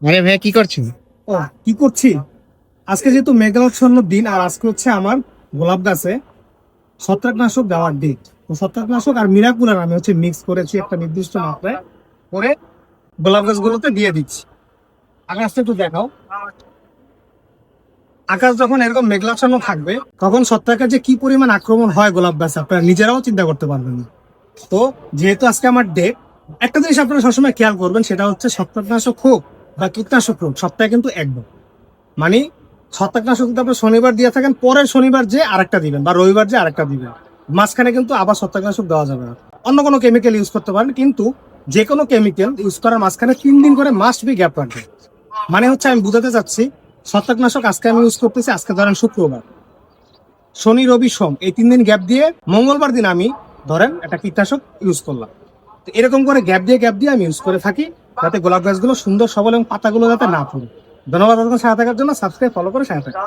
আরে ভাইয়া কি করছেন? ও, কি করছি? আজকে যেহেতু মেঘাচ্ছন্ন দিন আর আজকে হচ্ছে আমার গোলাপ গাছে ছত্রাকনাশক দেওয়ার ডেট। তো ছত্রাকনাশক আর মিরাকুলার আমি হচ্ছে মিক্স করেছি একটা নির্দিষ্ট মাত্রায় করে গোলাপ গাছগুলোতে দিয়ে দিচ্ছি। আকাশটা একটু দেখাও। আকাশ যখন এরকম মেঘাচ্ছন্ন থাকবে তখন ছত্রাকের যে কি পরিমাণ আক্রমণ হয় গোলাপ গাছে আপনারা নিজেরাও চিন্তা করতে পারবেন না। তো যেহেতু আজকে আমার ডেট, একটা জিনিস আপনারা সবসময় খেয়াল করবেন, সেটা হচ্ছে ছত্রাকনাশক হোক বা কীটনাশক হোক সপ্তাহে কিন্তু একবার, মানে ছত্রাকনাশক যদি আপনি শনিবার দিয়ে থাকেন পরের শনিবার যে আরেকটা দিবেন বা রবিবার যে আরেকটা দিবেন, মাঝখানে কিন্তু আবার ছত্রাকনাশক দেওয়া যাবে না। অন্য কোনো কেমিক্যাল ইউজ করতে পারেন, কিন্তু যে কোনো কেমিক্যাল ইউজ করার মাঝখানে 3 দিন করে মাস্ট বি গ্যাপ রাখবে। মানে হচ্ছে আমি বুঝাতে চাচ্ছি, ছত্রাকনাশক আজকে আমি ইউজ করতেছি, আজকে ধরেন শুক্রবার, শনি রবি সোম এই 3 দিন গ্যাপ দিয়ে মঙ্গলবার দিন আমি ধরেন একটা কীটনাশক ইউজ করলাম। তো এরকম করে গ্যাপ দিয়ে আমি ইউজ করে থাকি, যাতে গোলাপ গাছগুলো সুন্দর সবল এবং পাতাগুলো যাতে না পড়ে। ধন্যবাদ আপনাদের সাথে থাকার জন্য। সাবস্ক্রাইব ফলো করে সাথে থাকুন।